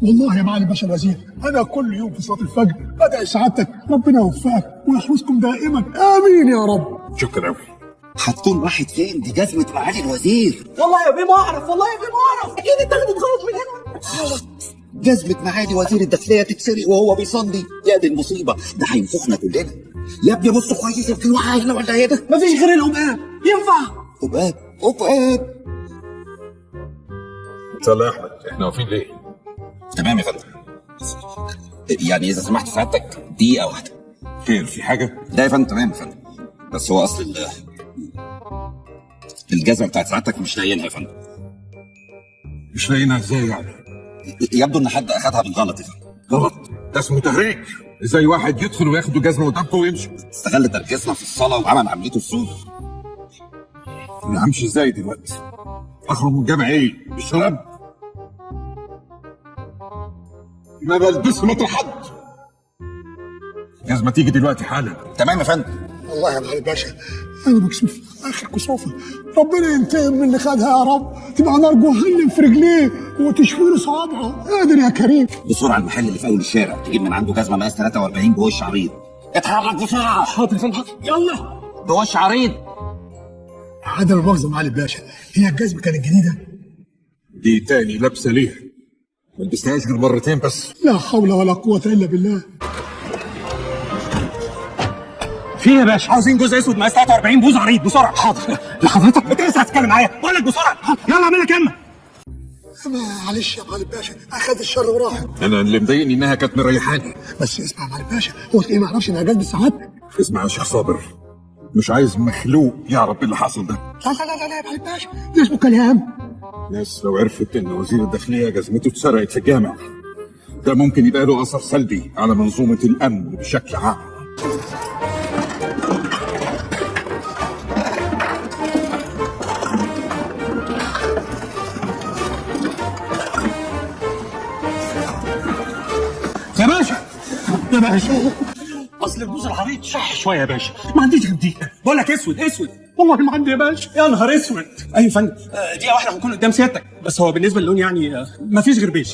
والله يا معالي باشا الوزير، انا كل يوم في صلاه الفجر بدعي سعادتك ربنا يوفقك ويحفظكم دائما، امين يا رب. شكرا قوي. هتكون راحت فين؟ دي جزمة معالي الوزير. والله يا بيه ما اعرف، والله يا بيه ما اعرف، اكيد اتاخدت غلط من هنا. جزمة معالي وزير الداخلية تتسرق وهو بيصلي؟ يا دي المصيبة، ده هينفخنا كلنا. يا ابني بص كويس، في واحد هنا ولا ايه ده؟ مفيش غير القباب ينفع؟ قباب قباب. يلا يا احمد، احنا واقفين ليه؟ تمام يا فندم. يعني اذا سمحت سعادتك دقيقة واحدة. خير، في حاجة؟ لا يا فندم تمام يا فندم، بس هو اصل الجزمة بتاعت سعادتك مش لاقيينها يا فندم. مش لاقيينها ازاي يعني؟ يبدو ان حد اخدها بالغلط يا فندم. غلط؟ ده اسمه تهريج. ازاي واحد يدخل وياخد جزمة قدامكم ويمشي؟ استغل تركيزنا في الصلاة وعمل عمليته السود. انا همشي ازاي دلوقتي؟ اخرج من الجامع ايه؟ بالشراب؟ ما بلبسش مطرح حد. جزمة تيجي دلوقتي حالا. تمام يا فندم. والله يا معالي باشا انا مكسوف اخر كسوفه، ربنا ينتقم من اللي خدها يا رب، تبقى نار جهنم في رجليه وتشوي له صوابعه، قادر يا كريم. بسرعة المحل اللي في اول الشارع تجيب من عنده جزمة مقاس 43 بوش عريض. اتحرك بسرعة. حاضر يا فندم حاضر. يلا. بوش عريض. عدم المؤاخذة معالي باشا، هي الجزمة كانت جديدة؟ دي تاني لابسة ليها، ما لبستهاش غير مرتين بس. لا حول ولا قوة إلا بالله. في يا باشا عاوزين جزء اسود مقاس 43 بوز عريض بسرعه. حاضر لحضرتك، انت لسه هتتكلم معايا؟ بقول لك بسرعه. يلا اعمل لك همه. معلش يا معالي باشا، اخذ الشر وراح. انا اللي مضايقني انها كانت مريحاني. بس اسمع يا معالي باشا، هو ايه ما يعرفش انها جزمة سعادتك؟ اسمع يا شيخ صابر، مش عايز مخلوق يعرف ايه اللي حصل ده. لا لا لا لا يا معالي باشا، ده اسمه كلام. الناس لو عرفت ان وزير الداخلية جزمته اتسرقت في الجامع، ده ممكن يبقى له اثر سلبي على منظومة الامن بشكل عام. يا باشا يا باشا، اصل البوز العريض شح شويه يا باشا، ما عنديش غير دي. بقول لك اسود اسود. والله ما عندي يا باشا. يا نهار اسود. ايوه يا فندم، دقيقه واحده هنكون قدام سيادتك، بس هو بالنسبه للون يعني ما فيش غير بيج.